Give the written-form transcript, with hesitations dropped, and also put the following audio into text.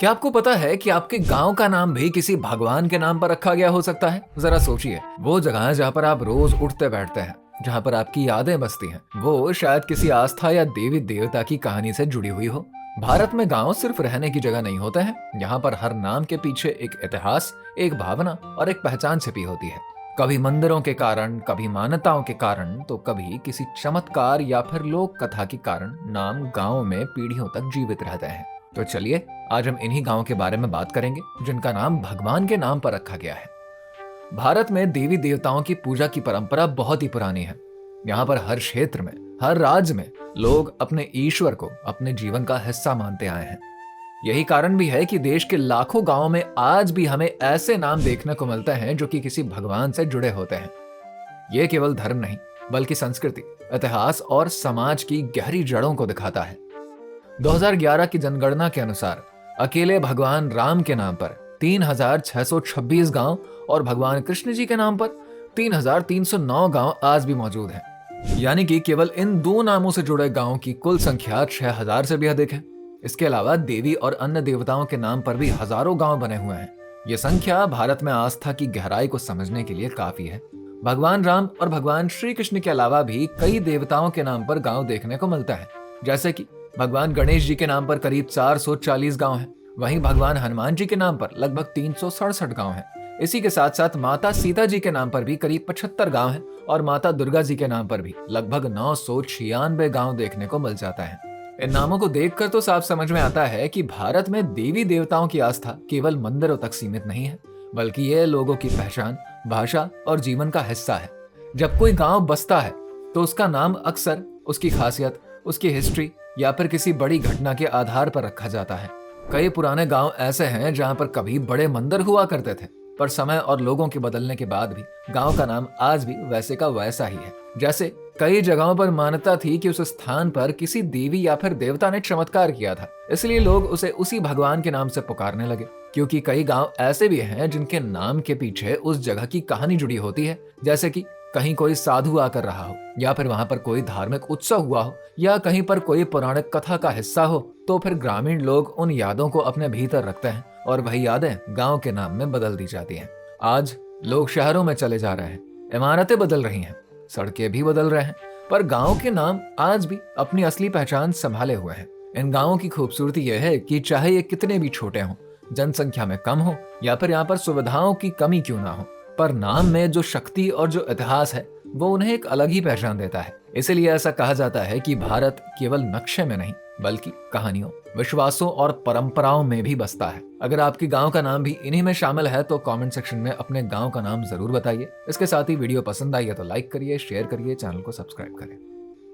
क्या आपको पता है कि आपके गांव का नाम भी किसी भगवान के नाम पर रखा गया हो सकता है? जरा सोचिए, वो जगह जहाँ पर आप रोज उठते बैठते हैं, जहाँ पर आपकी यादें बसती हैं, वो शायद किसी आस्था या देवी देवता की कहानी से जुड़ी हुई हो। भारत में गांव सिर्फ रहने की जगह नहीं होते हैं। यहाँ पर हर नाम के पीछे एक इतिहास, एक भावना और एक पहचान छिपी होती है। कभी मंदिरों के कारण, कभी मान्यताओं के कारण, तो कभी किसी चमत्कार या फिर लोक कथा के कारण नाम गांव में पीढ़ियों तक जीवित रहते हैं। तो चलिए, आज हम इन्हीं गांवों के बारे में बात करेंगे जिनका नाम भगवान के नाम पर रखा गया है। भारत में देवी देवताओं की पूजा की परंपरा बहुत ही पुरानी है। यहाँ पर हर क्षेत्र में, हर राज्य में लोग अपने ईश्वर को अपने जीवन का हिस्सा मानते आए हैं। यही कारण भी है कि देश के लाखों गांवों में आज भी हमें ऐसे नाम देखने को मिलते हैं जो कि किसी भगवान से जुड़े होते हैं। ये केवल धर्म नहीं, बल्कि संस्कृति, इतिहास और समाज की गहरी जड़ों को दिखाता है। 2011 की जनगणना के अनुसार अकेले भगवान राम के नाम पर 3,626 गांव और भगवान कृष्ण जी के नाम पर 3,309 गांव आज भी मौजूद हैं। यानी कि केवल इन दो नामों से जुड़े गांवों की कुल संख्या 6,000 से भी अधिक है। इसके अलावा देवी और अन्य देवताओं के नाम पर भी हजारों गांव बने हुए हैं। ये संख्या भारत में आस्था की गहराई को समझने के लिए काफी है। भगवान राम और भगवान श्री कृष्ण के अलावा भी कई देवताओं के नाम पर गांव देखने को मिलता है। जैसे कि भगवान गणेश जी के नाम पर करीब 440 गांव हैं। वहीं भगवान हनुमान जी के नाम पर लगभग 367 गांव हैं। इसी के साथ साथ माता सीता जी के नाम पर भी करीब 75 गांव हैं और माता दुर्गा जी के नाम पर भी लगभग 996 गांव देखने को मिल जाता है। इन नामों को देखकर तो साफ समझ में आता है कि भारत में देवी देवताओं की आस्था केवल मंदिरों तक सीमित नहीं है, बल्कि यह लोगों की पहचान, भाषा और जीवन का हिस्सा है। जब कोई गांव बसता है तो उसका नाम अक्सर उसकी खासियत, उसकी हिस्ट्री या फिर किसी बड़ी घटना के आधार पर रखा जाता है। कई पुराने गांव ऐसे हैं जहां पर कभी बड़े मंदिर हुआ करते थे, पर समय और लोगों के बदलने के बाद भी गांव का नाम आज भी वैसे का वैसा ही है। जैसे कई जगहों पर मान्यता थी कि उस स्थान पर किसी देवी या फिर देवता ने चमत्कार किया था, इसलिए लोग उसे उसी भगवान के नाम से पुकारने लगे। क्योंकि कई गांव ऐसे भी हैं जिनके नाम के पीछे उस जगह की कहानी जुड़ी होती है, जैसे कि कहीं कोई साधु आकर रहा हो, या फिर वहां पर कोई धार्मिक उत्सव हुआ हो, या कहीं पर कोई पौराणिक कथा का हिस्सा हो। तो फिर ग्रामीण लोग उन यादों को अपने भीतर रखते हैं और वही यादें गांव के नाम में बदल दी जाती हैं। आज लोग शहरों में चले जा रहे हैं, इमारतें बदल रही हैं, सड़कें भी बदल रहे हैं, पर गांव के नाम आज भी अपनी असली पहचान संभाले हुए हैं। इन गांवों की खूबसूरती यह है कि चाहे ये कितने भी छोटे हों, जनसंख्या में कम हो या फिर यहाँ पर सुविधाओं की कमी क्यों ना हो, पर नाम में जो शक्ति और जो इतिहास है वो उन्हें एक अलग ही पहचान देता है। इसीलिए ऐसा कहा जाता है कि भारत केवल नक्शे में नहीं, बल्कि कहानियों, विश्वासों और परंपराओं में भी बसता है। अगर आपके गांव का नाम भी इन्हीं में शामिल है तो कमेंट सेक्शन में अपने गांव का नाम जरूर बताइए। इसके साथ ही वीडियो पसंद आई है तो लाइक करिए, शेयर करिए, चैनल को सब्सक्राइब करें।